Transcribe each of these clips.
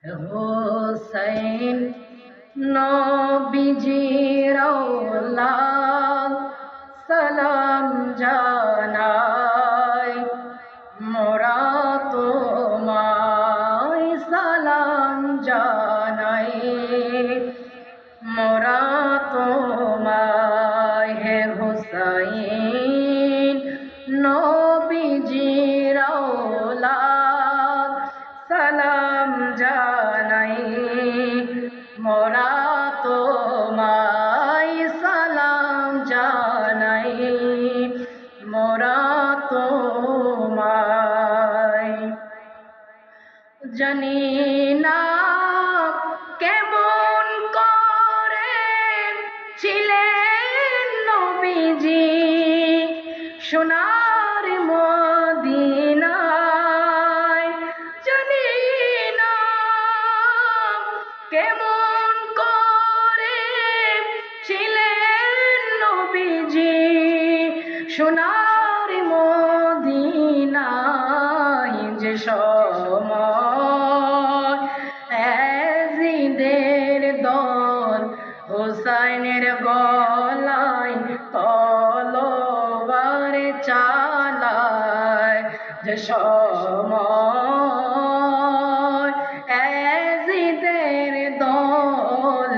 হোসাইন নবীজির আওলাদ সালাম জানাই, মোরা তোমায় সালাম জানাই, মোরা তোমায় হে হোসাইন নবীজির আওলাদ সালাম জানাই, মোরা তোমায় সালাম জানাই, মোরা তোমায়। জানি না কেমন করে ছিলেন নবীজি সোনার মদিনায়, জানি না কেমন করে ছিলেন নবীজি সোনার মদিনায়, যে সময় এজিদের দল হোসাইনের গলায় তলোয়ার চালায়, যে সময় এজিদের দল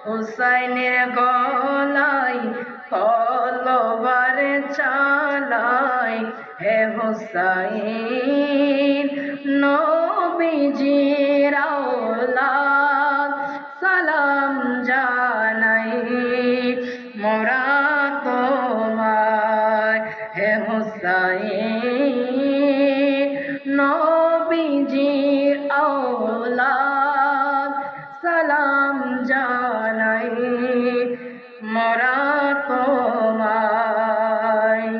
হোসাইনের গলায় তলোয়ার চালায়, হে হোসাইন নবীজির আওলাদ সালাম জানাই, মোরা তোমায় হে হোসাইন নবীজির আওলাদ সালাম জানাই, মোরা তোমায়।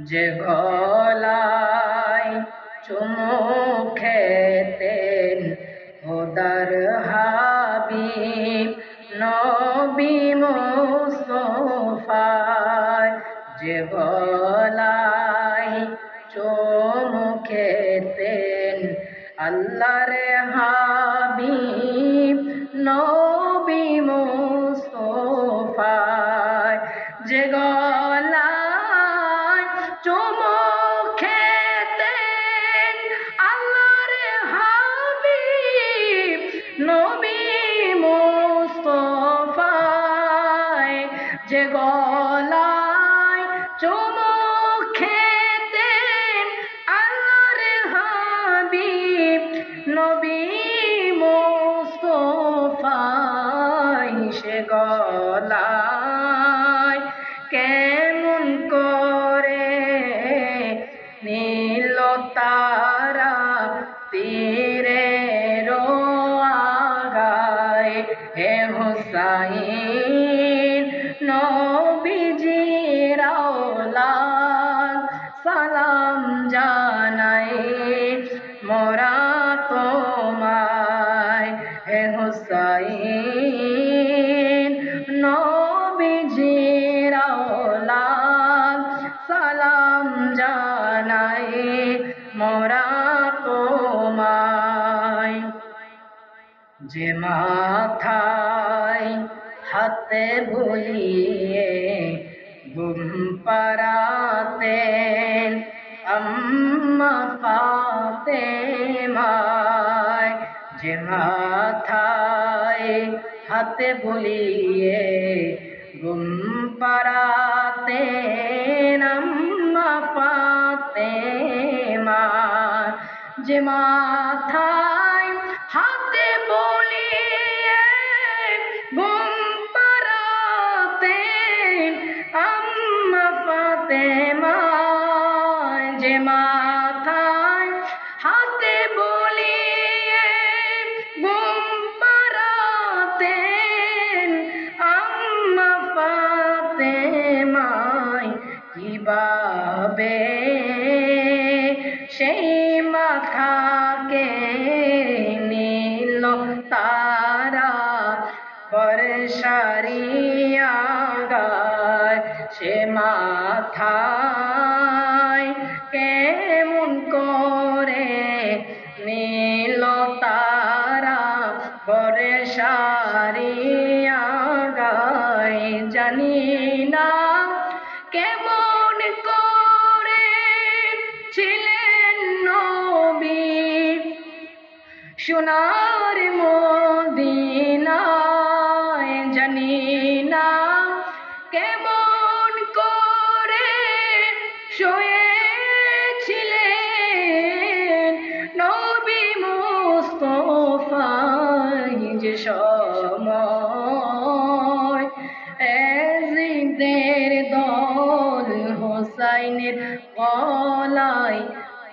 যে গলায় চুমু খেতেন খোদার হাবিব নবী মুস্তাফায়, যে গলায় চুমু খেতেন আল্লাহর হাবিব নবী মুস্তাফায়, যে গলায় চুমু খেতেন আল্লাহর হাবিব নবী মুস্তাফায়, যে গলায় চুমু খেতেন আল্লাহর হাবিব নবী মুস্তাফায়, সে গলায় কেমন করে নীল তারা তীরের আগায়, হে হোসাইন নবীজির আওলাদ সালাম জানাই, মোরা তোমায় হে হোসাইন নবীজির আওলাদ সালাম জানাই, মোরা তোমায়। যে মাথায় হাতে বুলিয়ে ঘুম পাড়াতেন আম্মা ফাতেমায়, যে মাথায় হাতে বুলিয়ে ঘুম পাড়াতেন আম্মা ফাতেমায়, যে মাথায় হাতে বুলিয়ে ঘুম পাড়াতেন আম্মা ফাতেমায়, যে মাথায় হাতে বুলিয়ে ঘুম পাড়াতেন আম্মা ফাতেমায়, কিভাবে সেই মাথাকে নীল তারা বর্ষারিয়া গায়, সে মাথায় কেমন করে নীল তারা সোনার মদিনায় জানি না কেমন করে শুয়েছিলেন নবী মুস্তাফায় যে সময় এজিদের দল হোসাইনের গলায়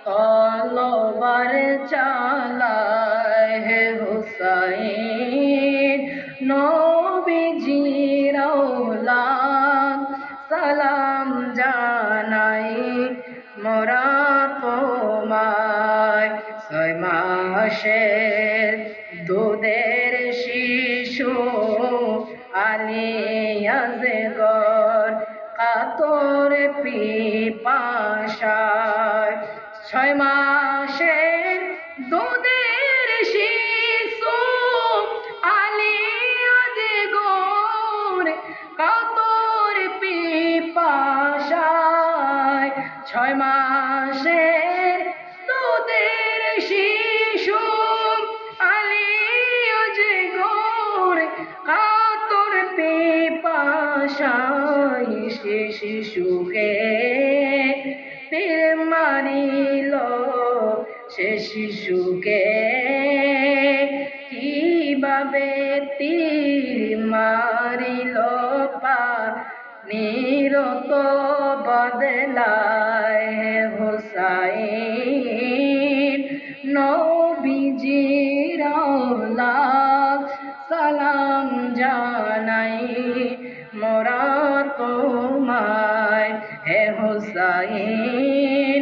তলোয়ার চালায় হে হুসাইন নবীজির আওলাদ সালাম জানাই মোরা তোমায় 6 মাসের দুধের শিশু আলিয়াজগর কাতর পিপাসায় 6 মাসের দুধের শিশু আলিয়াজগর কাতর পিপাসায় 6 মাসের দুধের শিশু আলিয়াজগর কাতর পিপাসায় সে শিশুকে তীর মারিল সে শিশুকে কিভাবে তীর মারিল নিরত বদলায় হোসাইন নবীজির আওলাদ সালাম জানাই মোরা তোমায় হে হোসাইন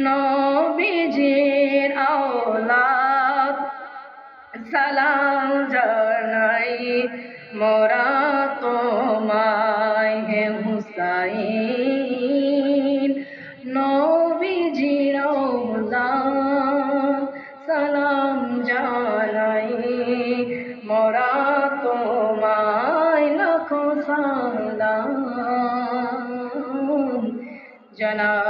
নবীজির আওলাদ সালাম জানাই মোরা তোমায় হে হুসাইন নবীজির আওলাদ সালাম জানাই মোরা তোমায় লাখো সালাম জানাই।